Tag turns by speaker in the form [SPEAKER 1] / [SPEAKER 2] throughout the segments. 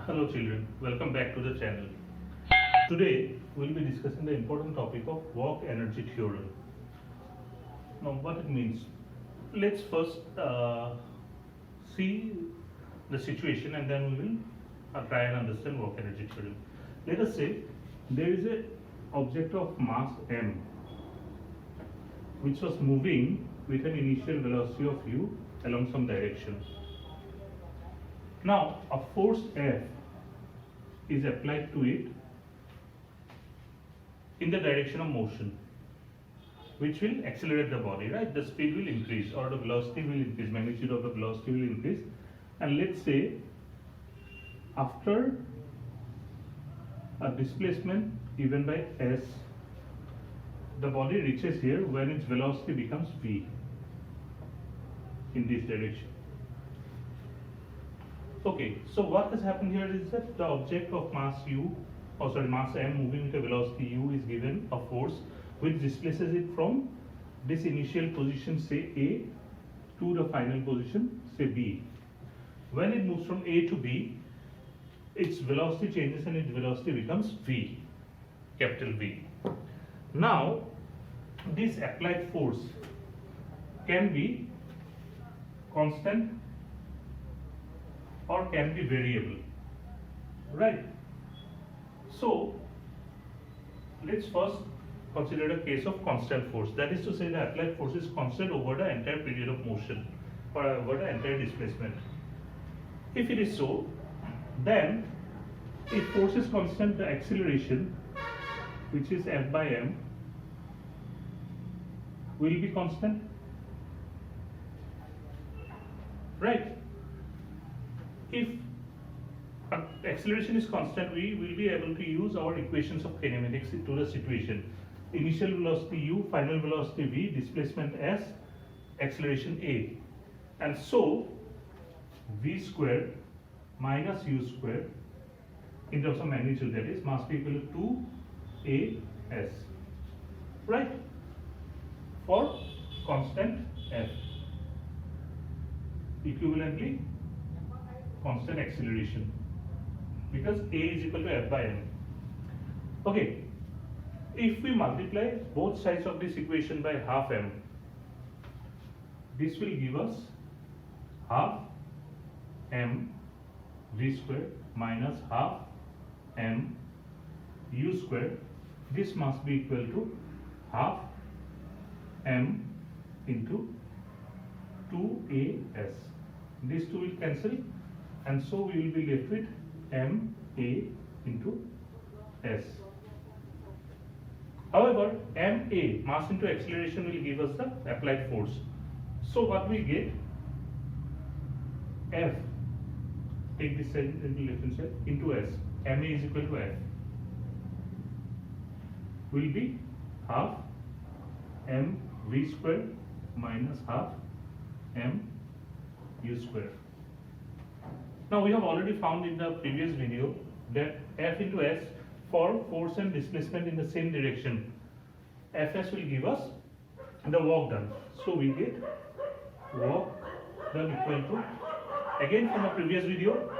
[SPEAKER 1] Hello children, welcome back to the channel. Today we will be discussing the important topic of work energy theorem. Now what it means. Let's first see the situation and then we will try and understand work energy theorem. Let us say there is a object of mass m which was moving with an initial velocity of u along some direction. Now a force F is applied to it in the direction of motion, which will accelerate the body, right? The speed will increase or the velocity will increase, magnitude of the velocity will increase. And let's say after a displacement given by S, the body reaches here when its velocity becomes V in this direction. Okay, so what has happened here is that the object of mass mass m moving with a velocity u is given a force which displaces it from this initial position, say A, to the final position, say B. When it moves from A to B, its velocity changes and its velocity becomes V, capital V. Now, this applied force can be constant or can be variable, right? So let's first consider a case of constant force. That is to say, the applied force is constant over the entire period of motion or over the entire displacement. If it is so, then if force is constant, the acceleration, which is F by m, will be constant, right? If acceleration is constant, we will be able to use our equations of kinematics to the situation. Initial velocity u, final velocity v, displacement s, acceleration a. And so, v square minus u square, in terms of magnitude, that is, must be equal to 2as, right? For constant f. Equivalently, constant acceleration, because a is equal to f by m. Okay, if we multiply both sides of this equation by half m, this will give us half m v square minus half m u square. This must be equal to half m into 2as. These two will cancel, and so we will be left with ma into s. However, ma, mass into acceleration, will give us the applied force. So what we get, F, take this side into left hand side, into s, ma is equal to f, will be half m v square minus half m u square. Now we have already found in the previous video that F into S for force and displacement in the same direction, Fs will give us the work done. So we get work done equal to, again from the previous video,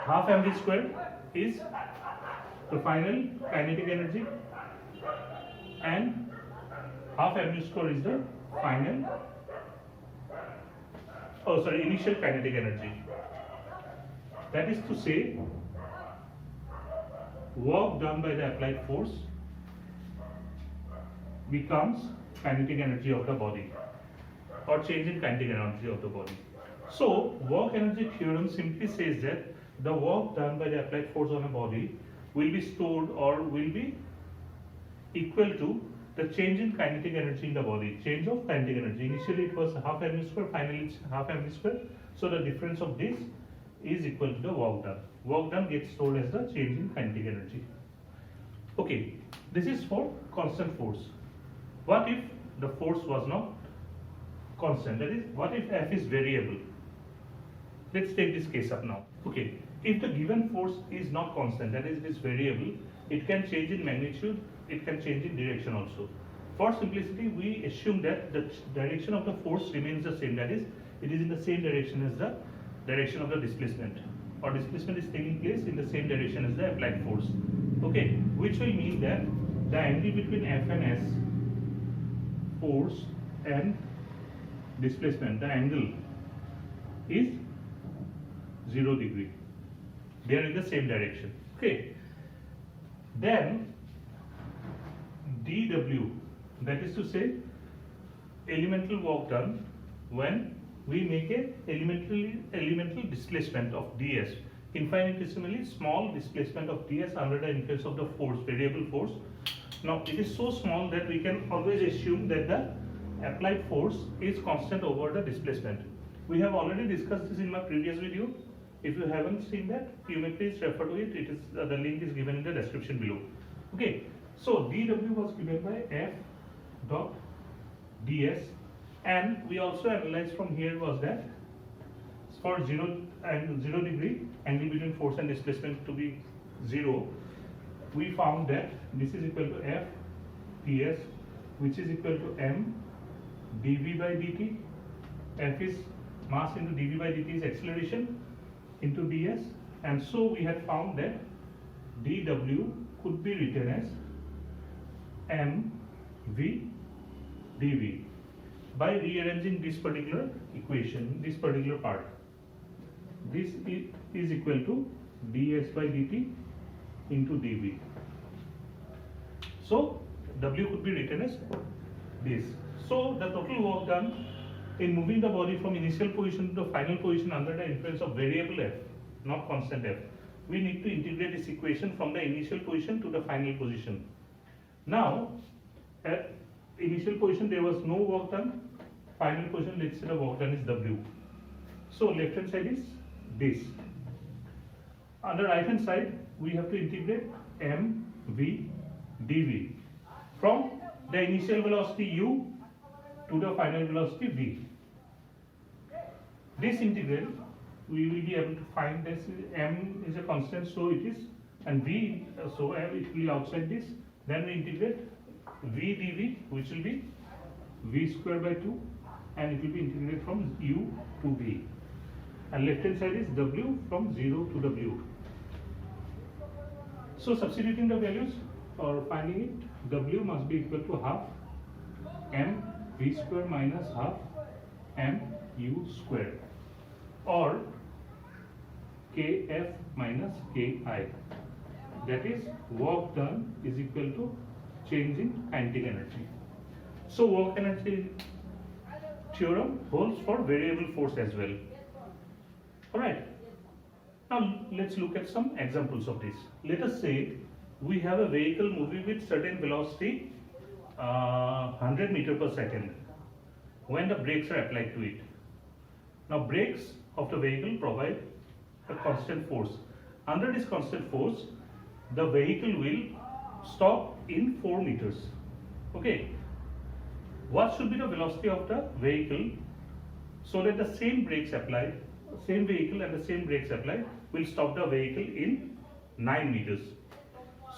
[SPEAKER 1] half mv square is the final kinetic energy and half mu square is the final, initial kinetic energy. That is to say, work done by the applied force becomes kinetic energy of the body, or change in kinetic energy of the body. So, work energy theorem simply says that the work done by the applied force on a body will be stored or will be equal to the change in kinetic energy in the body, change of kinetic energy. Initially it was half mu square, finally it's half mu square. So the difference of this is equal to the work done. Work done gets stored as the change in kinetic energy. Okay, this is for constant force. What if the force was not constant? That is, what if F is variable? Let's take this case up now. Okay, if the given force is not constant, that is, it is variable, it can change in magnitude, it can change in direction also. For simplicity, we assume that the direction of the force remains the same, that is, it is in the same direction as the direction of the displacement. or displacement is taking place in the same direction as the applied force. Okay, which will mean that the angle between F and S, force and displacement, the angle is 0 degree. They are in the same direction. Okay. Then dW, that is to say elemental work done when we make a elemental displacement of ds, infinitesimally small displacement of ds under the influence of the force, variable force. Now it is so small that we can always assume that the applied force is constant over the displacement. We have already discussed this in my previous video. If you haven't seen that, you may please refer to it. It is the link is given in the description below. Okay, so dW was given by F dot ds, and we also analyzed from here was that for 0 degree angle between force and displacement to be 0, we found that this is equal to F ds, which is equal to m dv by dt. F is mass into dv by dt is acceleration into ds, and so we had found that dW could be written as mv dv by rearranging this particular equation, this particular part. This is equal to ds by dt into dv. So W could be written as this. So the total work done in moving the body from initial position to the final position under the influence of variable f, not constant f, we need to integrate this equation from the initial position to the final position. Now, at initial position there was no work done, final position, let's say the work done is W. So left hand side is this. On the right hand side, we have to integrate mv dv from the initial velocity u to the final velocity v. This integral we will be able to find this m is a constant, so it is, and v, so it will be outside this. Then we integrate v dv, which will be v square by 2, and it will be integrated from u to v. And left hand side is w from 0 to w. So substituting the values or finding it, w must be equal to half m v square minus half m u square, or kf minus ki. That is, work done is equal to change in kinetic energy. So work energy theorem holds for variable force as well. Alright, now let's look at some examples of this. Let us say we have a vehicle moving with certain velocity 100 meters per second when the brakes are applied to it. Now brakes of the vehicle provide a constant force. Under this constant force, the vehicle will stop in 4 meters. Okay, what should be the velocity of the vehicle so that the same brakes applied, same vehicle and the same brakes applied will stop the vehicle in 9 meters.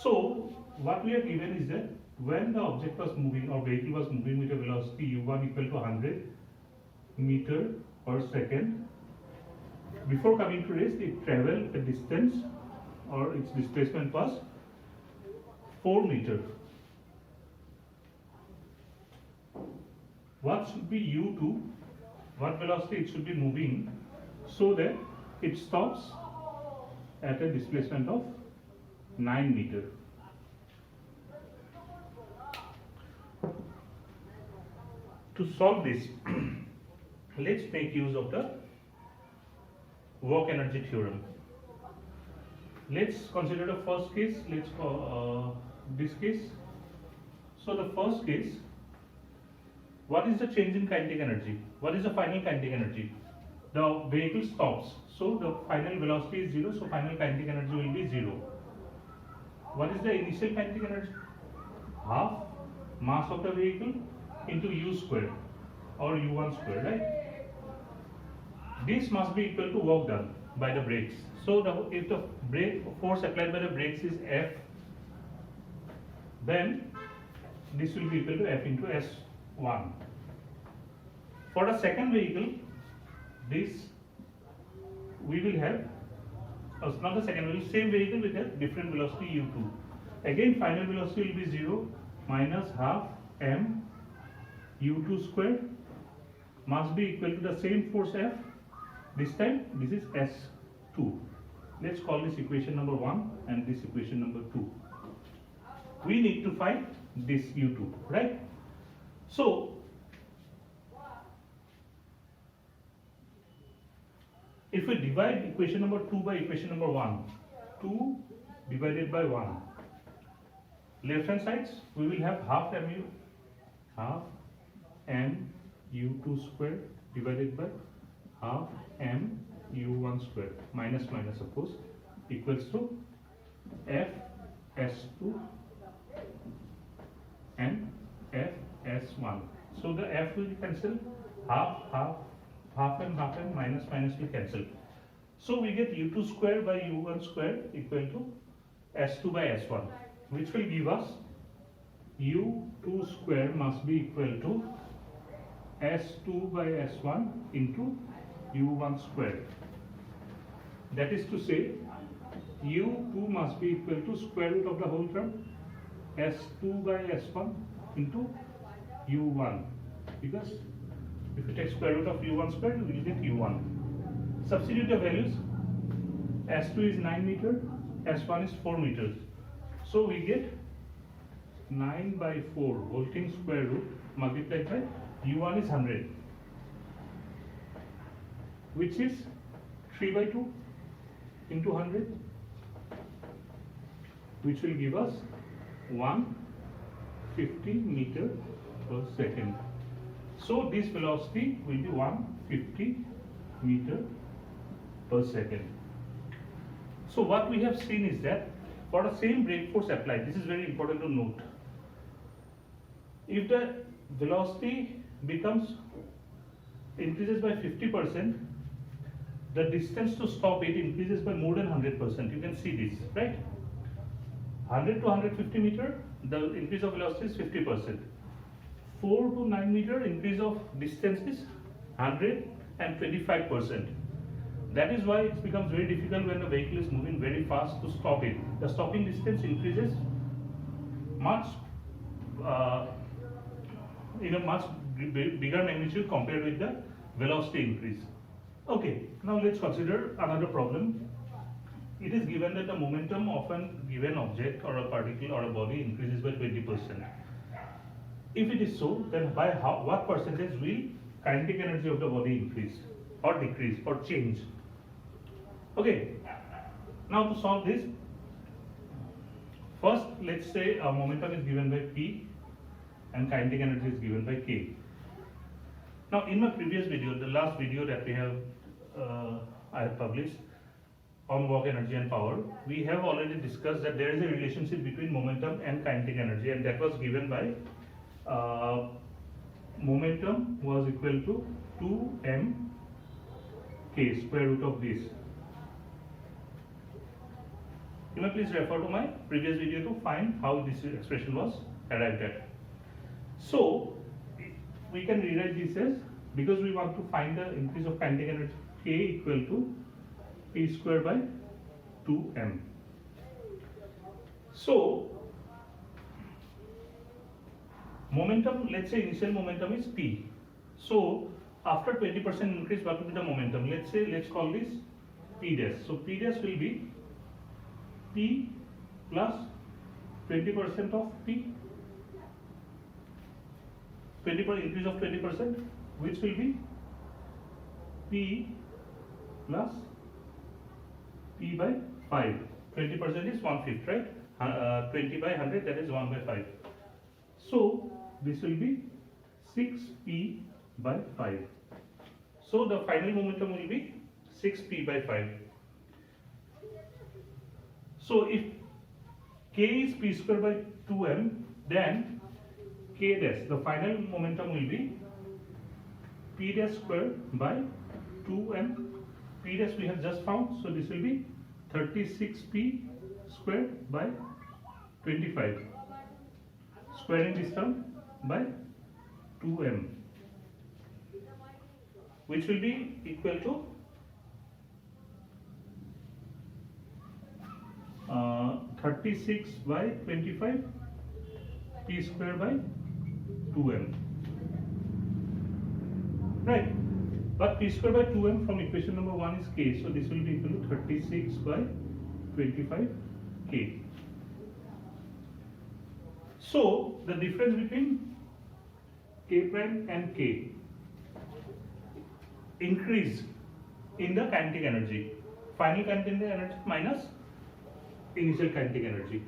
[SPEAKER 1] So what we are given is that when the object was moving or vehicle was moving with a velocity u1 equal to 100 meter per second, before coming to rest it traveled a distance or its displacement was 4 meters. What should be u2, what velocity it should be moving so that it stops at a displacement of 9 meters. To solve this, let's make use of the work energy theorem. Let's consider the first case. Let's this case. So the first case, what is the change in kinetic energy? What is the final kinetic energy? The vehicle stops, so the final velocity is 0, so final kinetic energy will be 0. What is the initial kinetic energy? Half mass of the vehicle into u square or u1 square, right? This must be equal to work done by the brakes. So if the brake force applied by the brakes is F, then this will be equal to F into S1. For the second vehicle, this we will have not the second vehicle, same vehicle with a different velocity u2. Again, final velocity will be 0 minus half m u2 square must be equal to the same force F. This time this is S2. Let's call this equation number 1 and this equation number 2. We need to find this u2, right? So if we divide equation number 2 by equation number 1, 2 divided by 1, left hand sides we will have half m u2 square divided by half m u1 square, minus minus of course, equals to f s2 and f s1. So the f will cancel, half and minus minus will cancel. So we get u2 square by u1 square equal to s2 by s1, which will give us u2 square must be equal to s2 by s1 into u1 square. That is to say, u2 must be equal to square root of the whole term s2 by s1 into u1, because if you take square root of u1 square, you will get u1. Substitute the values. S2 is 9 meter, S1 is 4 meters. So we get 9 by 4 whole thing square root multiplied by u1 is 100, which is 3 by 2 into 100, which will give us 150 meter per second. So this velocity will be 150 meter per second. So what we have seen is that for the same brake force applied, this is very important to note, if the velocity increases by 50%, the distance to stop it increases by more than 100%. You can see this, right? 100 to 150 meter, the increase of velocity is 50%. 4 to 9 meter, increase of distance is 125%. That is why it becomes very difficult when the vehicle is moving very fast to stop it. The stopping distance increases much in a much bigger magnitude compared with the velocity increase. Okay, now let's consider another problem. It is given that the momentum of a given object or a particle or a body increases by 20%. If it is so, then by what percentage will kinetic energy of the body increase or decrease or change? Okay, now to solve this, first let's say a momentum is given by P and kinetic energy is given by K. Now in my previous video, the last video that I have published on work, energy and power, we have already discussed that there is a relationship between momentum and kinetic energy, and that was given by momentum was equal to 2m k square root of this. You may please refer to my previous video to find how this expression was arrived at. So we can rewrite this as, because we want to find the increase of kinetic energy, k equal to p square by 2m. So momentum, let's say initial momentum is p. So after 20% increase, what will be the momentum? Let's call this p dash. So p dash will be p plus 20% of p, 20% increase of 20%, which will be p plus p by 5. 20% is 1/5, right? 20 by 100, that is 1 by 5. So this will be 6p by 5. So the final momentum will be 6p by 5. So if k is p square by 2m, then k dash, the final momentum will be p dash square by 2m. P dash we have just found, so this will be 36p square by 25. Squaring this term by 2m, which will be equal to 36 by 25 p square by 2m, right? But p square by 2m from equation number 1 is k, so this will be equal to 36 by 25 k. So the difference between k prime and k increase in the kinetic energy, final kinetic energy minus initial kinetic energy.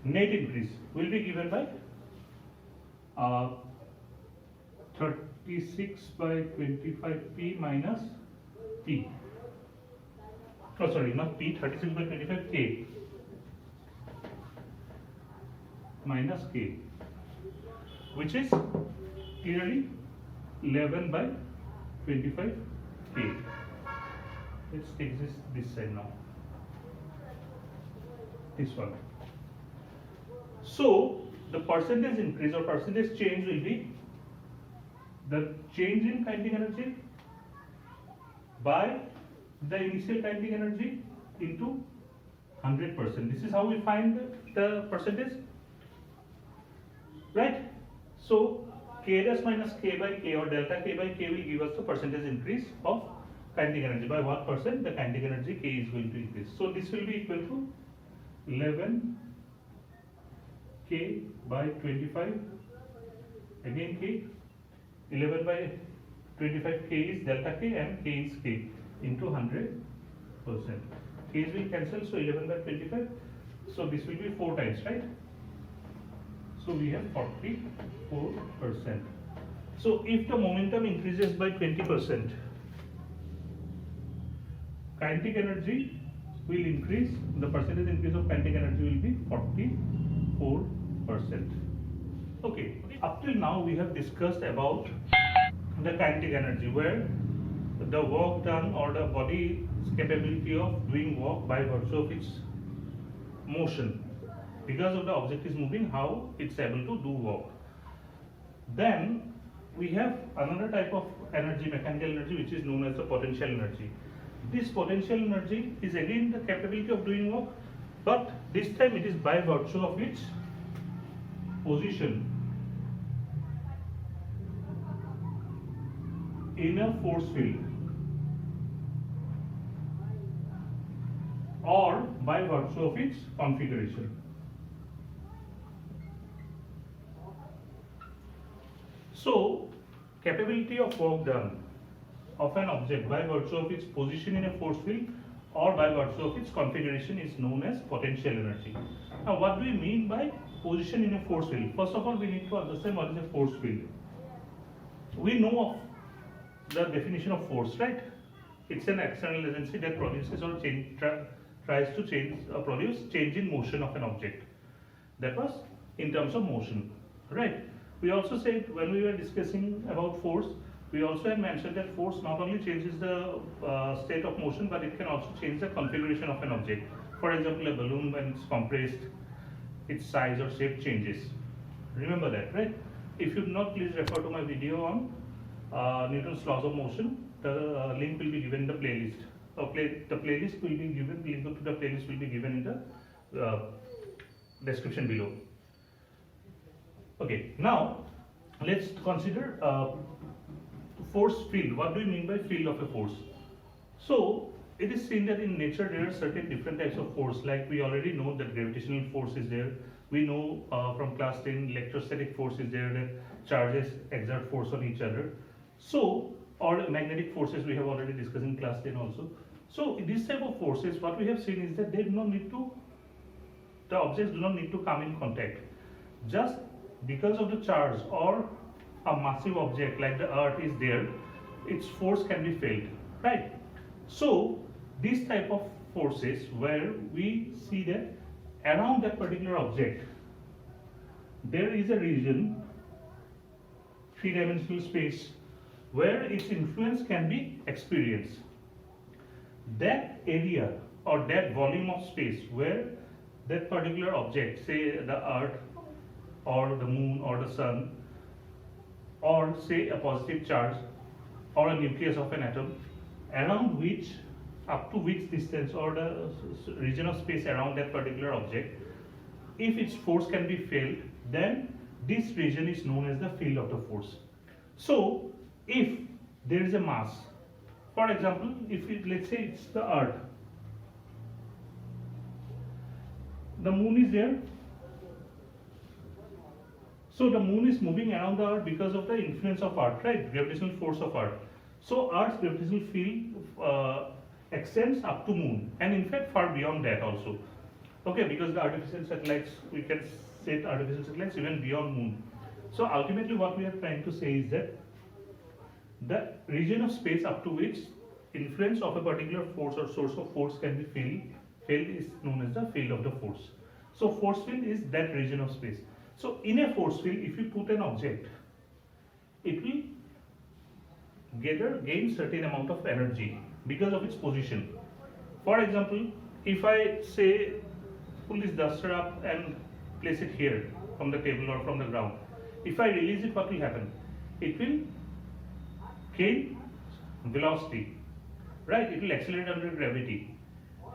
[SPEAKER 1] Net increase will be given by 36 by 25p minus p. Oh, sorry, not p, 36 by 25k minus k, which is clearly 11 by 25k. Let's take this side now. This one. So the percentage increase or percentage change will be the change in kinetic energy by the initial kinetic energy into 100%. This is how we find the percentage, right? So k dash minus k by k or delta k by k will give us the percentage increase of kinetic energy. By what percent the kinetic energy k is going to increase. So this will be equal to 11 k by 25, again k, 11 by 25 k is delta k and k is k into 100%. K's will cancel, so 11 by 25, so this will be 4 times, right? So we have 44%. So if the momentum increases by 20%, kinetic energy will increase, the percentage increase of kinetic energy will be 44%. Okay, up till now we have discussed about the kinetic energy, where the work done or the body's capability of doing work by virtue of its motion. Because of the object is moving, how it's able to do work. Then we have another type of energy, mechanical energy, which is known as the potential energy. This potential energy is again the capability of doing work, but this time it is by virtue of its position in a force field or by virtue of its configuration. So, capability of work done of an object by virtue of its position in a force field or by virtue of its configuration is known as potential energy. Now, what do we mean by position in a force field? First of all, we need to understand what is a force field. We know of the definition of force, right? It's an external agency that produces or tries to produce change in motion of an object. That was in terms of motion, right? We also said when we were discussing about force, we also had mentioned that force not only changes the state of motion, but it can also change the configuration of an object. For example, a balloon, when it's compressed, its size or shape changes. Remember that, right? If you do not, please refer to my video on Newton's laws of motion. The link will be given in the playlist. The playlist will be given, link to the playlist will be given in the description below. Okay, now let's consider force field. What do we mean by field of a force? So it is seen that in nature there are certain different types of force. Like we already know that gravitational force is there. We know from class 10 electrostatic force is there, that charges exert force on each other. So, or magnetic forces we have already discussed in class 10 also. So this type of forces, what we have seen is that they do not need to, the objects do not need to come in contact. Just because of the charge or a massive object like the earth is there, its force can be felt, right? So this type of forces, where we see that around that particular object there is a region, three-dimensional space, where its influence can be experienced. That area or that volume of space where that particular object, say the earth or the moon or the sun, or say a positive charge or a nucleus of an atom, around which up to which distance or the region of space around that particular object, if its force can be felt, then this region is known as the field of the force. So if there is a mass, for example, let's say it's the earth, the moon is there. So the moon is moving around the earth because of the influence of earth, right? Gravitational force of earth. So earth's gravitational field extends up to moon, and in fact far beyond that also. Okay, because the artificial satellites, we can set artificial satellites even beyond moon. So ultimately what we are trying to say is that the region of space up to which influence of a particular force or source of force can be felt is known as the field of the force. So force field is that region of space. So in a force field, if you put an object, it will gain certain amount of energy because of its position. For example, if I say pull this duster up and place it here from the table or from the ground, if I release it, what will happen? It will gain velocity, right? It will accelerate under gravity,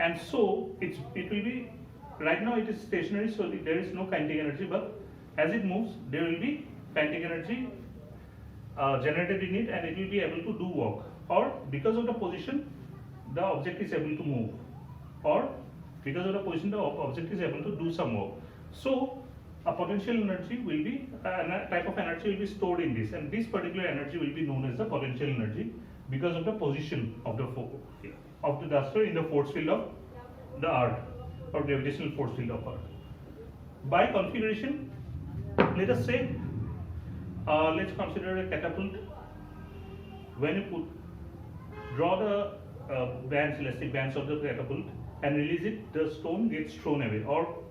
[SPEAKER 1] and so it will be, right now it is stationary, so there is no kinetic energy, but as it moves there will be kinetic energy generated in it, and it will be able to do work, or because of the position the object is able to move, or because of the position the object is able to do some work. So a potential energy will be, a type of energy will be stored in this, and this particular energy will be known as the potential energy because of the position of the duster in the force field of the earth, or gravitational force field of earth. By configuration, let us say, let's consider a catapult. When you draw the bands, elastic bands of the catapult and release it, the stone gets thrown away, or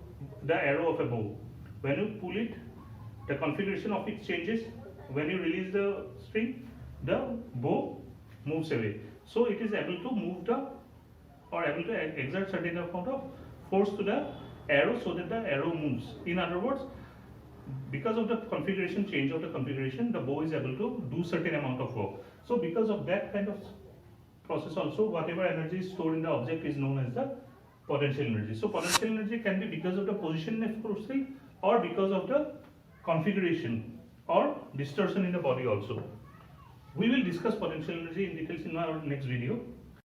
[SPEAKER 1] the arrow of a bow. When you pull it, the configuration of it changes. When you release the string, the bow moves away. So it is able to move able to exert certain amount of force to the arrow so that the arrow moves. In other words, because of the configuration change of the configuration, the bow is able to do certain amount of work. So because of that kind of process also, whatever energy is stored in the object is known as the potential energy. So potential energy can be because of the position in a force field, or because of the configuration or distortion in the body also. We will discuss potential energy in details in our next video.